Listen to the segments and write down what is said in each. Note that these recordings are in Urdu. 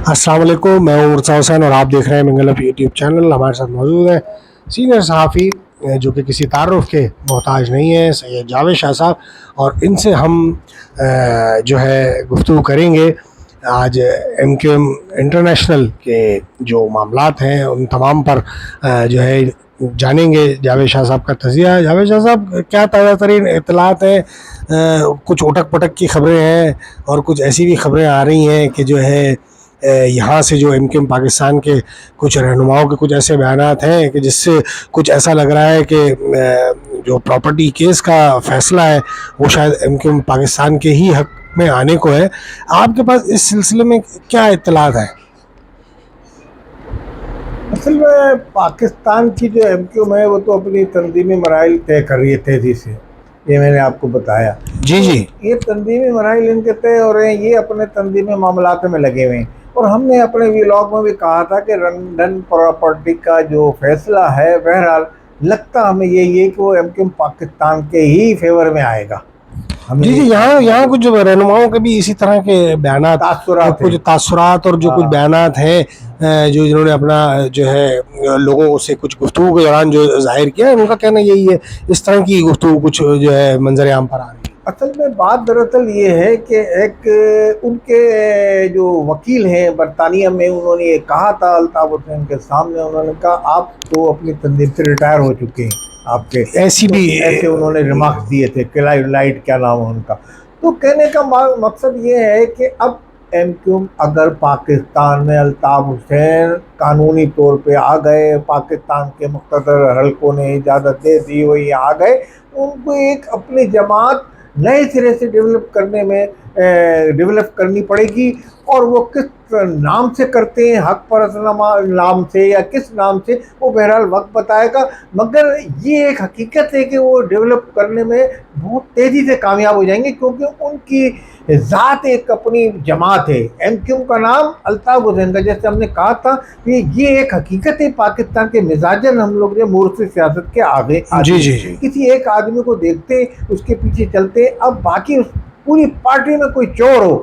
السلام علیکم، میں ہوں مرتضیٰ حسین اور آپ دیکھ رہے ہیں منگل اپ یوٹیوب چینل۔ ہمارے ساتھ موجود ہیں سینئر صحافی جو کہ کسی تعارف کے محتاج نہیں ہیں، سید جاوید شاہ صاحب، اور ان سے ہم جو ہے گفتگو کریں گے آج ایم کیو ایم انٹرنیشنل کے جو معاملات ہیں ان تمام پر جو ہے جانیں گے جاوید شاہ صاحب کا تجزیہ۔ جاوید شاہ صاحب، کیا تازہ ترین اطلاعات ہیں؟ کچھ اٹک پٹک کی خبریں ہیں اور کچھ ایسی بھی خبریں آ رہی ہیں کہ جو ہے یہاں سے جو ایم کیو ایم پاکستان کے کچھ رہنماؤں کے کچھ ایسے بیانات ہیں کہ جس سے کچھ ایسا لگ رہا ہے کہ جو پراپرٹی کیس کا فیصلہ ہے وہ شاید ایم کیو ایم پاکستان کے ہی حق میں آنے کو ہے۔ آپ کے پاس اس سلسلے میں کیا اطلاعات ہیں؟ اصل میں پاکستان کی جو ایم کیو ایم ہے وہ تو اپنی تنظیمی مراحل طے کر رہی ہے تیزی سے، یہ میں نے آپ کو بتایا۔ جی جی یہ تنظیمی مراحل ان کے طے ہو رہے ہیں، یہ اپنے تنظیمی معاملات میں لگے ہوئے ہیں، اور ہم نے اپنے ویلاگ میں بھی کہا تھا کہ لنڈن پراپرٹی کا جو فیصلہ ہے بہرحال لگتا ہمیں یہی ہے کہ وہ ایم کیو ایم پاکستان کے ہی فیور میں آئے گا۔ جی جی یہاں کچھ رہنماؤں کے بھی اسی طرح کے بیانات، کچھ تاثرات اور جو کچھ بیانات ہیں جو انہوں نے اپنا جو ہے لوگوں سے کچھ گفتگو کے دوران جو ظاہر کیا، ان کا کہنا یہی ہے۔ اس طرح کی گفتگو کچھ جو ہے منظر عام پر آ رہی ہے۔ اصل میں بات دراصل یہ ہے کہ ایک ان کے جو وکیل ہیں برطانیہ میں، انہوں نے یہ کہا تھا الطاف حسین کے سامنے، انہوں نے کہا آپ تو اپنی تنظیم سے ریٹائر ہو چکے ہیں، آپ کے ایسے انہوں نے ریمارکس دیے تھے، کلائی لائٹ کیا نام ہے ان کا۔ تو کہنے کا مقصد یہ ہے کہ اب ایم کیو ایم اگر پاکستان میں الطاف حسین قانونی طور پہ آ گئے، پاکستان کے مقتدر حلقوں نے اجازت دے دی، وہ یہ آ گئے، ان کو ایک اپنی جماعت نئے سرے سے ڈیولپ کرنی پڑے گی، اور وہ کس نام سے کرتے ہیں، حق پرست نام سے یا کس نام سے، وہ بہرحال وقت بتائے گا۔ مگر یہ ایک حقیقت ہے کہ وہ ڈیولپ کرنے میں بہت تیزی سے کامیاب ہو جائیں گے، کیونکہ ان کی ذات ایک اپنی جماعت ہے۔ ایم کیو ایم کا نام الطاف حسین کا، جیسے ہم نے کہا تھا کہ یہ ایک حقیقت ہے پاکستان کے مزاجن، ہم لوگ نے مورثی سیاست کے آگے جی کسی ایک آدمی کو دیکھتے اس کے پیچھے چلتے۔ اب باقی اس پوری پارٹی میں کوئی چور ہو،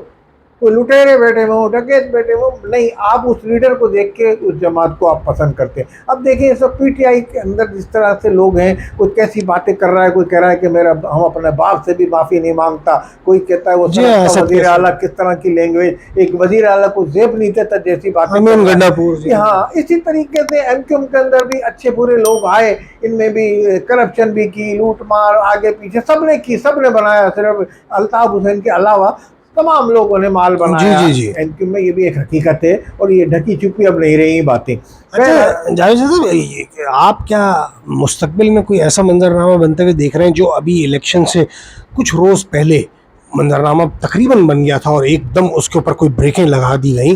کوئی لٹیرے بیٹھے ہوں، ڈکیت بیٹھے ہوں، نہیں، آپ اس لیڈر کو دیکھ کے اس جماعت کو آپ پسند کرتے ہیں۔ اب دیکھیں اس وقت پی ٹی آئی کے اندر جس طرح سے لوگ ہیں، کوئی کیسی باتیں کر رہا ہے، کوئی کہہ رہا ہے کہ ہم اپنے باپ سے بھی معافی نہیں مانگتا، کوئی کہتا ہے وہ وزیر اعلیٰ کس طرح کی لینگویج، ایک وزیر اعلیٰ کو زیب نہیں دیتا جیسی باتیں۔ ہاں، اسی طریقے سے ایم کیو ایم کے اندر بھی اچھے برے لوگ آئے، ان میں بھی کرپشن بھی کی، لوٹ مار آگے پیچھے سب نے کی، سب نے بنایا، صرف الطاف حسین کے علاوہ تمام لوگوں نے مال بنایا ایم کیو میں۔ یہ بھی ایک حقیقت ہے، اور یہ ڈھکی چھپی اب نہیں رہی باتیں۔ اچھا جاوید صاحب، آپ کیا مستقبل میں کوئی ایسا منظرنامہ بنتے ہوئے دیکھ رہے ہیں جو ابھی الیکشن سے کچھ روز پہلے منظرنامہ تقریباً بن گیا تھا اور ایک دم اس کے اوپر کوئی بریکیں لگا دی گئیں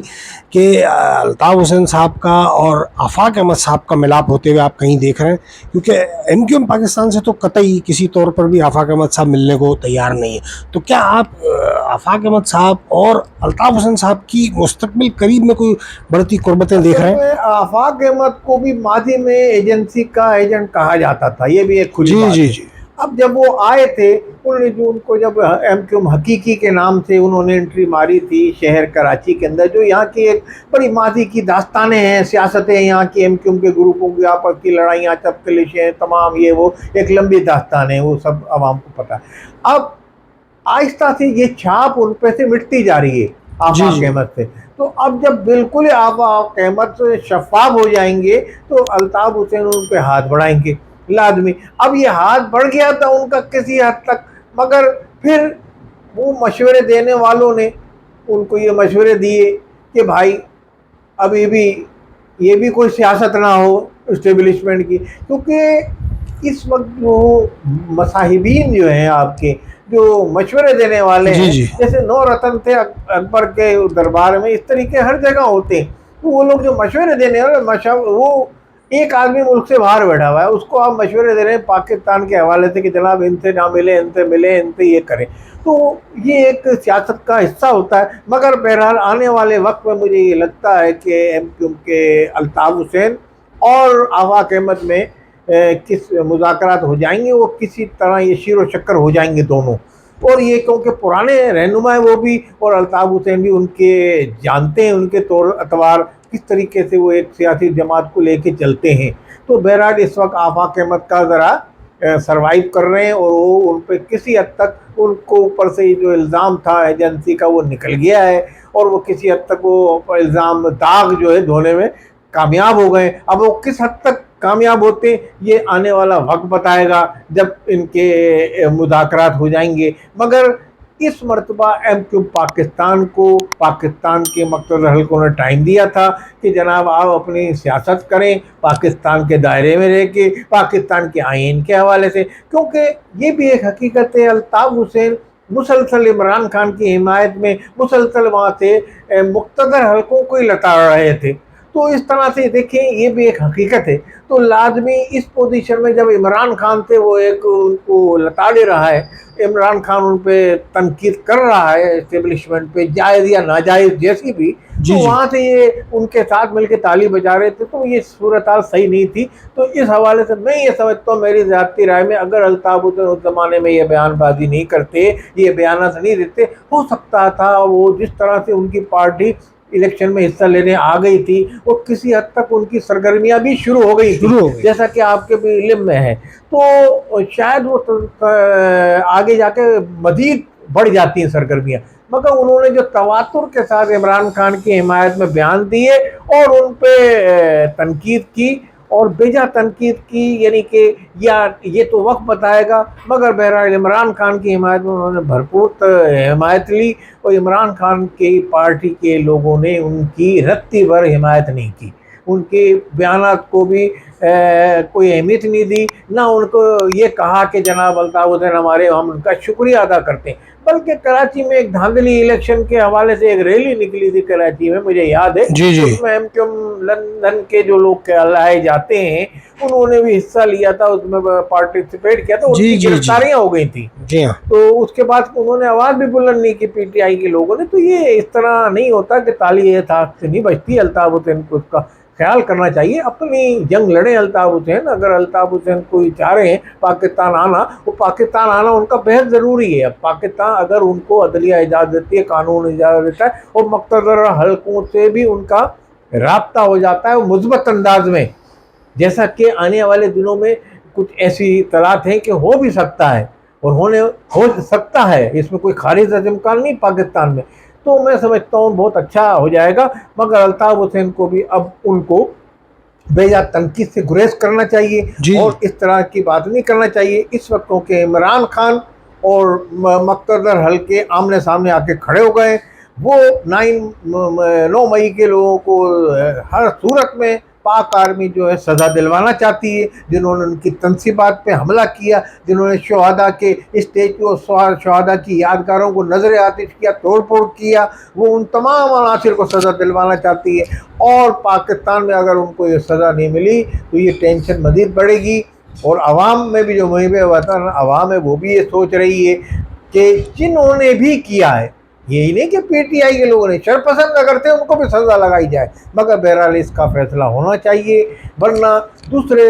کہ الطاف حسین صاحب کا اور آفاق احمد صاحب کا ملاپ ہوتے ہوئے آپ کہیں دیکھ رہے ہیں؟ کیونکہ ایم کیو ایم پاکستان سے تو قطعی کسی طور پر بھی آفاق احمد صاحب ملنے کو تیار نہیں ہے، تو کیا آپ آفاق احمد صاحب اور الطاف حسین صاحب کی مستقبل قریب میں کوئی بڑھتی قربتیں دیکھ رہے ہیں؟ آفاق احمد کو بھی ماضی میں ایجنسی کا ایجنٹ کہا جاتا تھا، یہ بھی ایک کھلی بات ہے۔ اب جب وہ آئے تھے، انہوں نے جو ان کو جب ایم کیو ایم حقیقی کے نام سے انہوں نے انٹری ماری تھی شہر کراچی کے اندر، جو یہاں کی ایک بڑی ماضی کی داستانیں ہیں، سیاستیں یہاں کی ایم کیو ایم کے گروپوں کی آپس کی لڑائیاں، چپ کلشیں تمام، یہ وہ ایک لمبی داستان ہے، وہ سب عوام کو پتہ ہے۔ اب آہستہ سے یہ چھاپ ان پہ سے مٹتی جا رہی ہے آفاق احمد سے۔ تو اب جب بالکل آفاق احمد سے شفاف ہو جائیں گے تو الطاف حسین ان پہ ہاتھ بڑھائیں گے لازمی۔ اب یہ ہاتھ بڑھ گیا تھا ان کا کسی حد تک، مگر پھر وہ مشورے دینے والوں نے ان کو یہ مشورے دیے کہ بھائی ابھی بھی یہ بھی کوئی سیاست نہ ہو اسٹیبلشمنٹ کی، کیونکہ اس وقت جو مصاحبین جو ہیں آپ کے جو مشورے دینے والے ہیں، جیسے نو رتن تھے اکبر کے دربار میں، اس طریقے ہر جگہ ہوتے ہیں، تو وہ لوگ جو مشورے دینے والے، وہ ایک آدمی ملک سے باہر بیٹھا ہوا ہے، اس کو آپ مشورے دے رہے ہیں پاکستان کے حوالے سے کہ جناب ان سے نہ ملے، ان سے ملے، ان سے یہ کریں، تو یہ ایک سیاست کا حصہ ہوتا ہے۔ مگر بہرحال آنے والے وقت میں مجھے یہ لگتا ہے کہ ایم کیو ایم کے الطاف حسین اور آفاق احمد میں کس مذاکرات ہو جائیں گے، وہ کسی طرح یہ شیر و شکر ہو جائیں گے دونوں، اور یہ کیونکہ پرانے رہنما ہیں وہ بھی اور الطاف حسین بھی ان کے جانتے ہیں ان کے طور اتوار کس طریقے سے وہ ایک سیاسی جماعت کو لے کے چلتے ہیں. تو بہرحال اس وقت آفاق احمد کا ذرا سروائیو کر رہے ہیں اور وہ ان پہ کسی حد تک ان کو اوپر سے جو الزام تھا ایجنسی کا وہ نکل گیا ہے اور وہ کسی حد تک وہ الزام داغ جو ہے دھونے میں کامیاب ہو گئے. اب وہ کس حد تک کامیاب ہوتے یہ آنے والا وقت بتائے گا جب ان کے مذاکرات ہو جائیں گے. مگر اس مرتبہ ایم کیو پاکستان کو پاکستان کے مقتدر حلقوں نے ٹائم دیا تھا کہ جناب آپ اپنی سیاست کریں پاکستان کے دائرے میں رہ کے پاکستان کے آئین کے حوالے سے. کیونکہ یہ بھی ایک حقیقت ہے الطاف حسین مسلسل عمران خان کی حمایت میں مسلسل وہاں سے مقتدر حلقوں کو ہی لتا رہے تھے. تو اس طرح سے دیکھیں یہ بھی ایک حقیقت ہے. تو لازمی اس پوزیشن میں جب عمران خان سے وہ ایک ان کو لتاڑے رہا ہے عمران خان ان پہ تنقید کر رہا ہے اسٹیبلشمنٹ پہ جائز یا ناجائز جیسی بھی تو وہاں سے یہ ان کے ساتھ مل کے تالی بجا رہے تھے. تو یہ صورتحال صحیح نہیں تھی. تو اس حوالے سے میں یہ سمجھتا ہوں میری ذاتی رائے میں اگر الطاف حسین اس زمانے میں یہ بیان بازی نہیں کرتے یہ بیانات نہیں دیتے ہو سکتا تھا وہ جس طرح سے ان کی پارٹی الیکشن میں حصہ لینے آ گئی تھی وہ کسی حد تک ان کی سرگرمیاں بھی شروع ہو گئی تھی جیسا کہ آپ کے بھی علم میں ہے. تو شاید وہ آگے جا کے مزید بڑھ جاتی ہیں سرگرمیاں. مگر انہوں نے جو تواتر کے ساتھ عمران خان کی حمایت میں بیان دیے اور ان پہ تنقید کی اور بیجا تنقید کی یعنی کہ یا یہ تو وقت بتائے گا مگر بہرحال عمران خان کی حمایت میں انہوں نے بھرپور حمایت لی اور عمران خان کی پارٹی کے لوگوں نے ان کی رتی بھر حمایت نہیں کی. ان کے بیانات کو بھی کوئی اہمیت نہیں دی نہ ان کو یہ کہا کہ جناب الطاف حسین ہمارے ہم ان کا شکریہ ادا کرتے ہیں. بلکہ کراچی میں ایک دھاندلی الیکشن کے حوالے سے ایک ریلی نکلی تھی کراچی میں مجھے یاد ہے اس میں لندن کے جو لوگ لائے جاتے ہیں انہوں نے بھی حصہ لیا تھا اس میں پارٹیسپیٹ کیا تھا ان کی گرفتاریاں ہو گئی تھیں. تو اس کے بعد انہوں نے آواز بھی بلند نہیں کی پی ٹی آئی کے لوگوں نے. تو یہ اس طرح نہیں ہوتا کہ تالی ہاتھ سے نہیں بجتی. الطاف حسین کو اس کا خیال کرنا چاہیے اپنی جنگ لڑیں الطاف حسین. اگر الطاف حسین کوئی چاہ رہے ہیں پاکستان آنا وہ پاکستان آنا ان کا بہت ضروری ہے. اب پاکستان اگر ان کو عدلیہ اجازت دیتی ہے قانون اجازت دیتا ہے اور مقتدر حلقوں سے بھی ان کا رابطہ ہو جاتا ہے مثبت انداز میں جیسا کہ آنے والے دنوں میں کچھ ایسی اطلاعات ہیں کہ ہو بھی سکتا ہے اور ہو سکتا ہے اس میں کوئی خارج از امکان نہیں پاکستان میں. تو میں سمجھتا ہوں بہت اچھا ہو جائے گا. مگر الطاف حسین کو بھی اب ان کو بیجا تنقید سے گریز کرنا چاہیے اور اس طرح کی بات نہیں کرنا چاہیے اس وقت کیونکہ عمران خان اور مقتدر حلقے آمنے سامنے آ کے کھڑے ہو گئے. وہ 9 مئی کے لوگوں کو ہر صورت میں پاک آرمی جو ہے سزا دلوانا چاہتی ہے. جنہوں نے ان کی تنصیبات پہ حملہ کیا جنہوں نے شہداء کے اسٹیچو شہداء کی یادگاروں کو نظر آتش کیا توڑ پھوڑ کیا وہ ان تمام عناصر کو سزا دلوانا چاہتی ہے. اور پاکستان میں اگر ان کو یہ سزا نہیں ملی تو یہ ٹینشن مزید بڑھے گی. اور عوام میں بھی جو محب وطن عوام ہے وہ بھی یہ سوچ رہی ہے کہ جنہوں نے بھی کیا ہے یہی نہیں کہ پی ٹی آئی کے لوگوں نے شرپسند اگر تھے ان کو بھی سزا لگائی جائے. مگر بہرحال اس کا فیصلہ ہونا چاہیے ورنہ دوسرے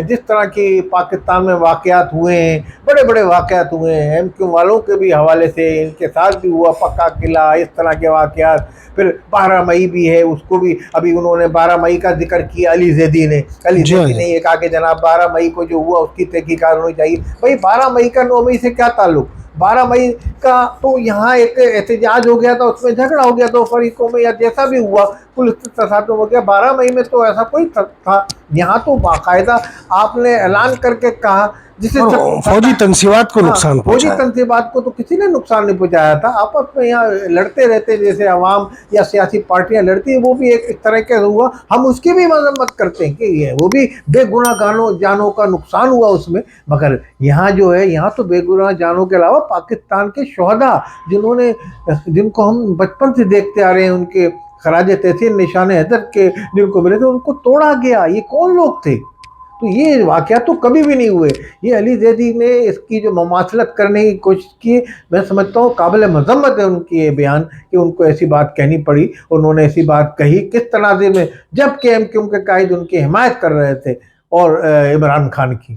جس طرح کی پاکستان میں واقعات ہوئے ہیں بڑے بڑے واقعات ہوئے ہیں ایم کیو والوں کے بھی حوالے سے ان کے ساتھ بھی ہوا پکا قلعہ اس طرح کے واقعات. پھر 12 مئی بھی ہے اس کو بھی ابھی انہوں نے 12 مئی کا ذکر کیا علی زیدی نے یہ کہا کہ جناب 12 مئی کو جو ہوا اس کی تحقیقات ہونی چاہیے. بھائی 12 مئی کا 9 مئی سے کیا تعلق. 12 مئی کا تو یہاں ایک احتجاج ہو گیا تھا اس میں جھگڑا ہو گیا دو فریقوں میں یا جیسا بھی ہوا پولیس تصادم ہو گیا. 12 مئی میں تو ایسا کوئی تھا یہاں تو باقاعدہ آپ نے اعلان کر کے کہا جسے فوجی تنصیبات کو نقصان فوجی تنصیبات کو تو کسی نے نقصان نہیں پہنچایا تھا. آپس میں یہاں لڑتے رہتے جیسے عوام یا سیاسی پارٹیاں لڑتی ہیں وہ بھی ایک طرح کا ہوا. ہم اس کی بھی مذمت کرتے ہیں کہ یہ وہ بھی بے گناہ جانوں کا نقصان ہوا اس میں. مگر یہاں جو ہے یہاں تو بے گناہ جانوں کے علاوہ پاکستان کے شہداء جن کو ہم بچپن سے دیکھتے آ رہے ہیں ان کے خراج تحسین نشان حیدر کے جن کو ملے تھے ان کو توڑا گیا. یہ کون لوگ تھے. تو یہ واقعات تو کبھی بھی نہیں ہوئے. یہ علی زیدی نے اس کی جو مماثلت کرنے کی کوشش کی میں سمجھتا ہوں قابل مذمت ہے ان کی یہ بیان کہ ان کو ایسی بات کہنی پڑی. انہوں نے ایسی بات کہی کس تناظر میں جب کہ ایم کیو کے قائد ان کی حمایت کر رہے تھے اور عمران خان کی.